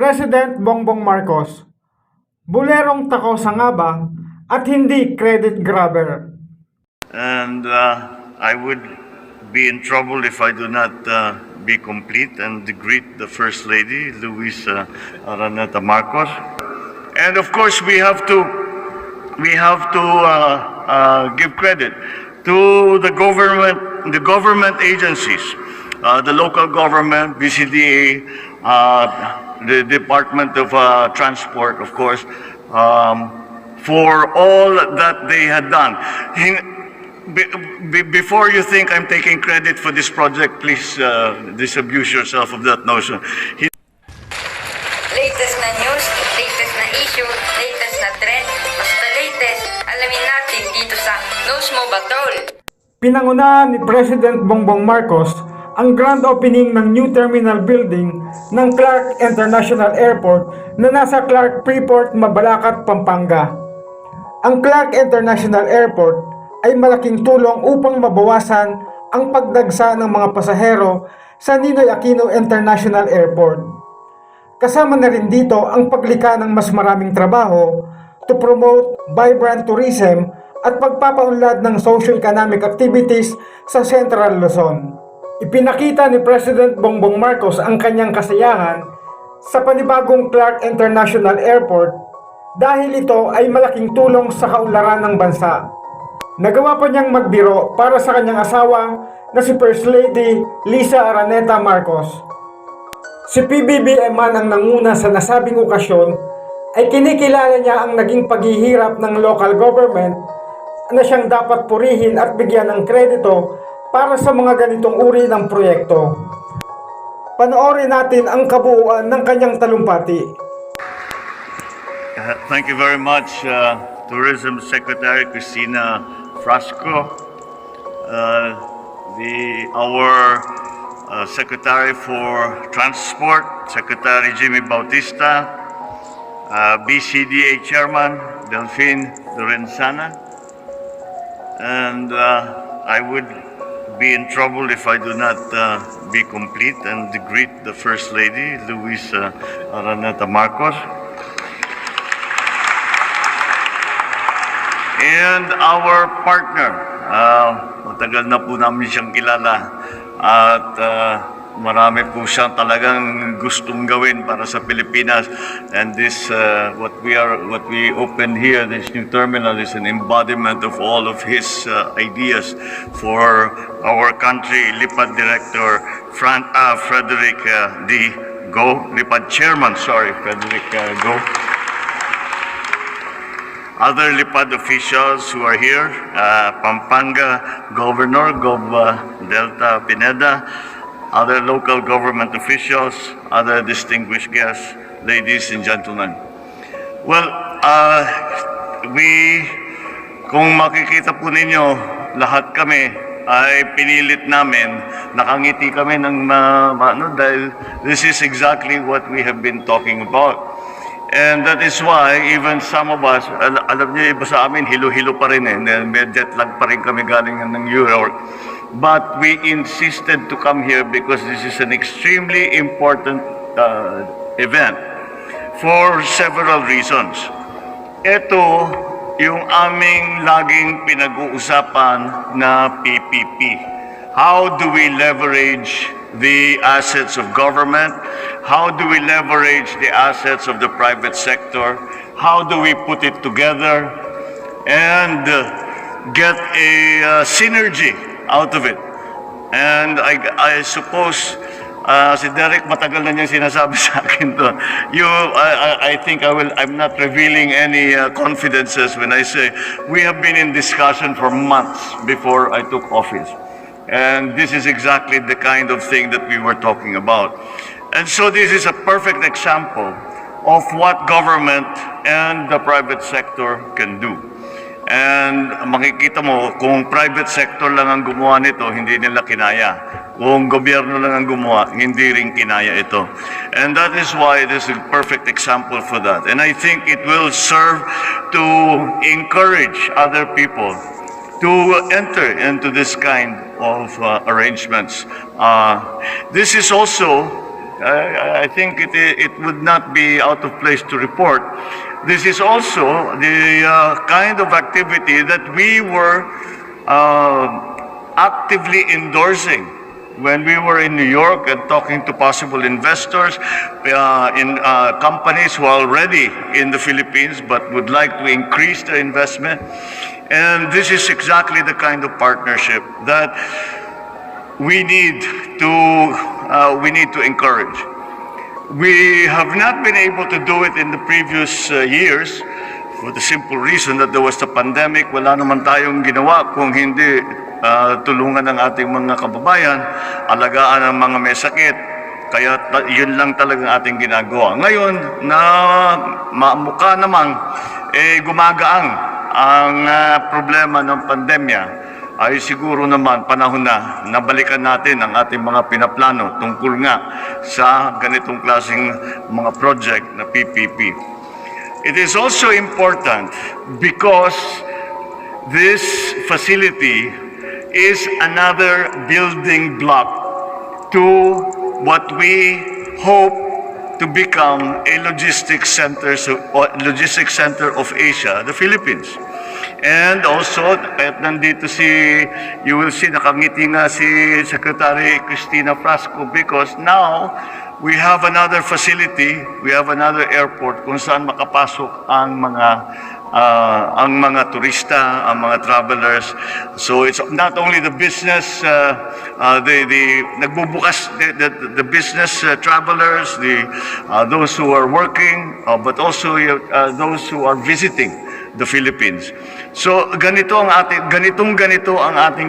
President Bongbong Marcos, bolerong Takosa nga ba at hindi credit grabber? And I would be in trouble if I do not be complete and greet the First Lady, Luisa Araneta Marcos. And of course, we have to give credit to the government agencies, the local government, BCDA, the Department of Transport, of course, for all that they had done. Before you think I'm taking credit for this project, please disabuse yourself of that notion. Latest na news, latest na issue, latest na trend, basta latest, alamin natin dito sa Knows Mo Ba Tol? Pinangunahan ni President Bongbong Marcos ang grand opening ng new terminal building ng Clark International Airport na nasa Clark Freeport, Mabalacat, Pampanga. Ang Clark International Airport ay malaking tulong upang mabawasan ang pagdagsa ng mga pasahero sa Ninoy Aquino International Airport. Kasama na rin dito ang paglikha ng mas maraming trabaho to promote vibrant tourism at pagpapaunlad ng socio-economic activities sa Central Luzon. Ipinakita ni President Bongbong Marcos ang kanyang kasiyahan sa panibagong Clark International Airport dahil ito ay malaking tulong sa kaunlaran ng bansa. Nagawa pa niyang magbiro para sa kanyang asawa na si First Lady Liza Araneta Marcos. Si BBM man ang nanguna sa nasabing okasyon ay kinikilala niya ang naging paghihirap ng local government na siyang dapat purihin at bigyan ng kredito para sa mga ganitong uri ng proyekto. Panoorin natin ang kabuuan ng kanyang talumpati. Thank you very much, Tourism Secretary Cristina Frasco, our Secretary for Transport, Secretary Jimmy Bautista, BCDA Chairman Delphine Lorenzana, and I would be in trouble if I do not be complete and greet the First Lady, Luisa Araneta Marcos, and our partner. Matagal na po namin siyang kilala at marami po siyang talagang gustong gawin para sa Pilipinas, and this what we opened here, this new terminal, is an embodiment of all of his ideas for our country. Lipad Director Frederick D. Go, Lipad Chairman, Frederick Go. Other Lipad officials who are here, Pampanga Governor Gov. Delta Pineda, other local government officials, other distinguished guests, ladies and gentlemen. Well, kung makikita po ninyo, lahat kami ay pinilit namin, nakangiti kami ng dahil this is exactly what we have been talking about. And that is why even some of us, alam niyo, iba sa amin, hilo-hilo pa rin may jet lag pa rin kami galing ng New York. But we insisted to come here because this is an extremely important event for several reasons. Ito yung aming laging pinag-uusapan na PPP. How do we leverage the assets of government? How do we leverage the assets of the private sector? How do we put it together and get a synergy out of it? And I suppose si Derek matagal na niyang sinasabi sa akin to. I think I'm not revealing any confidences when I say we have been in discussion for months before I took office. And this is exactly the kind of thing that we were talking about. And so this is a perfect example of what government and the private sector can do. And makikita mo, kung private sector lang ang gumawa nito, hindi nila kinaya. Kung gobyerno lang ang gumawa, hindi rin kinaya ito. And that is why this is a perfect example for that. And I think it will serve to encourage other people to enter into this kind of arrangements. This is also I think it would not be out of place to report, this is also the kind of activity that we were actively endorsing when we were in New York and talking to possible investors in companies who are already in the Philippines but would like to increase their investment. And this is exactly the kind of partnership that we need to encourage. We have not been able to do it in the previous years for the simple reason that there was the pandemic. Wala naman tayong ginawa kung hindi tulungan ng ating mga kababayan, alagaan ang mga may sakit. Kaya yun lang talagang ating ginagawa. Ngayon na mukha namang gumagaang ang problema ng pandemya, ay siguro naman panahon na nabalikan natin ang ating mga pinaplano tungkol nga sa ganitong klaseng mga project na PPP. It is also important because this facility is another building block to what we hope to become a logistics center of Asia, the Philippines. And also, kahit nandito you will see, nakangiti nga si Secretary Cristina Frasco because now we have another facility, we have another airport kung saan makapasok ang mga turista, ang mga travelers. So it's not only the business, the business travelers, those who are working, but also those who are visiting the Philippines. So ganito ang ating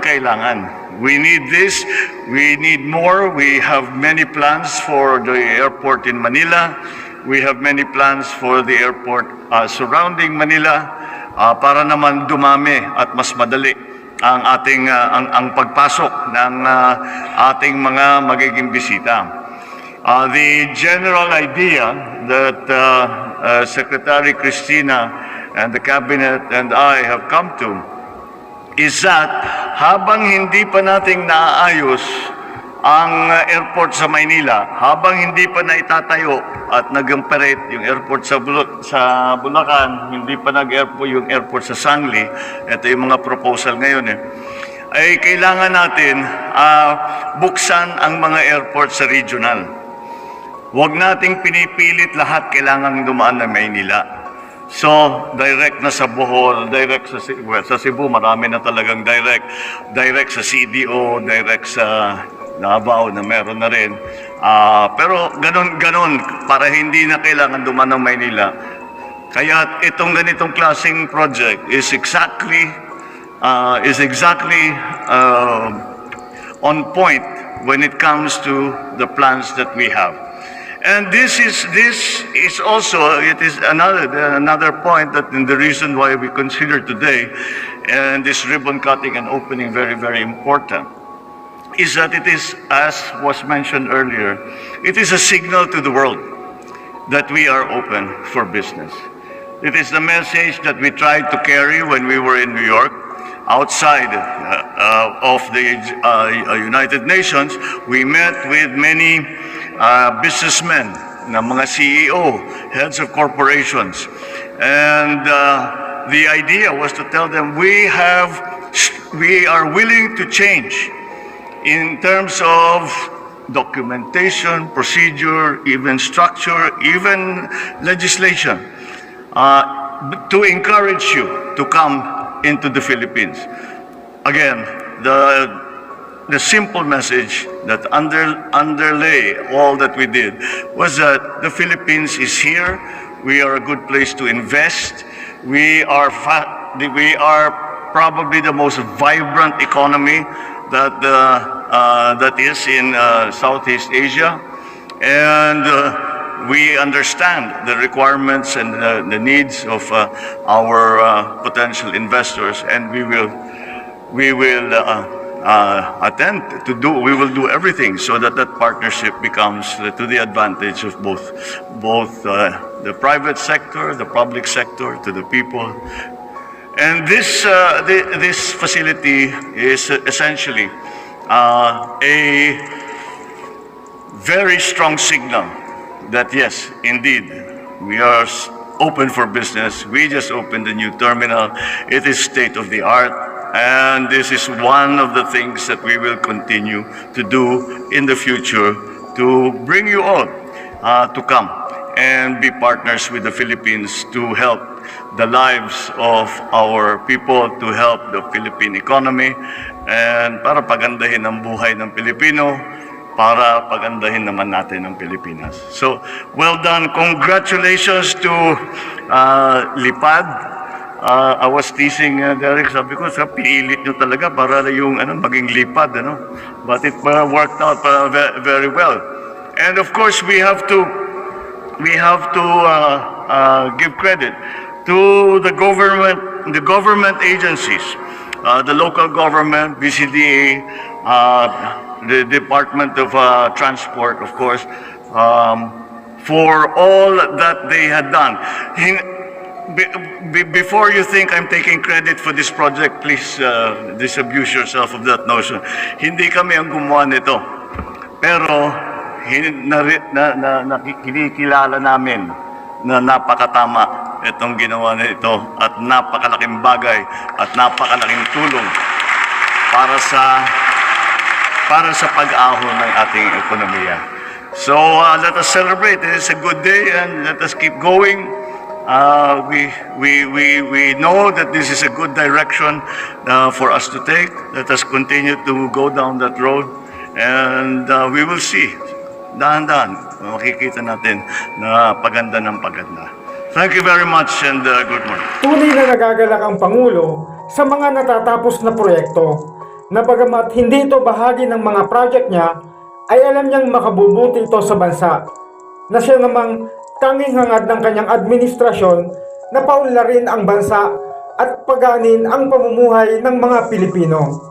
kailangan. We need this, we need more. We have many plans for the airport in Manila. We have many plans for the airport surrounding Manila para naman dumami at mas madali ang ating ang pagpasok ng ating mga magiging bisita. The general idea that Secretary Cristina and the cabinet and I have come to is that habang hindi pa nating naaayos ang airport sa Maynila, habang hindi pa naitatayo at nag-operate yung airport sa Bulacan, hindi pa nag-airport yung airport sa Sangli, ito yung mga proposal ngayon ay kailangan natin buksan ang mga airport sa regional. Huwag nating pinipilit lahat kailangang dumaan na Maynila. So, direct na sa Bohol, direct sa Cebu, marami na talagang direct sa CDO, direct sa Davao na meron na rin. Pero ganon para hindi na kailangan dumaan ng Maynila. Kaya itong ganitong klaseng project is exactly on point when it comes to the plans that we have. And this is also another point that in the reason why we consider today and this ribbon cutting and opening very, very important is that it is, as was mentioned earlier, it is a signal to the world that we are open for business. It is the message that we tried to carry when we were in New York. Outside of the United Nations, we met with many businessmen, na mga CEO, heads of corporations. And the idea was to tell them we are willing to change in terms of documentation, procedure, even structure, even legislation, to encourage you to come into the Philippines. Again, the simple message that underlay all that we did was that the Philippines is here. We are a good place to invest. We are probably the most vibrant economy that is in Southeast Asia, and we understand the requirements and the needs of our potential investors, and we will we will do everything so that partnership becomes to the advantage of both the private sector, the public sector, to the people. And this facility is essentially a very strong signal that yes, indeed, we are open for business. We just opened a new terminal. It is state of the art. And this is one of the things that we will continue to do in the future to bring you all to come and be partners with the Philippines to help the lives of our people, to help the Philippine economy, and para pagandahin ang buhay ng Pilipino, para pagandahin naman natin ang Pilipinas. So, well done. Congratulations to Lipad. I was teasing Derek, sabi ko, pilit nyo talaga para yung maging lipad, But it worked out very well. And of course, we have to give credit to the government agencies, the local government, BCDA, the Department of Transport, of course, for all that they had done. Before you think I'm taking credit for this project, please disabuse yourself of that notion. Hindi kami ang gumawa nito. Pero kinikilala namin na napakatama itong ginawa nito at napakalaking bagay at napakalaking tulong para sa pag-ahon ng ating ekonomiya. So let us celebrate. It is a good day and let us keep going. We know that this is a good direction for us to take. Let us continue to go down that road, and we will see. Dahan-dahan, makikita natin na paganda ng paganda. Thank you very much and good morning. Tunay na nagagalak ang Pangulo sa mga natatapos na proyekto, na bagamat hindi ito bahagi ng mga project niya, ay alam niyang makabubuti ito sa bansa, na siya namang tanging hangad ng kanyang administrasyon na paunlarin ang bansa at paganin ang pamumuhay ng mga Pilipino.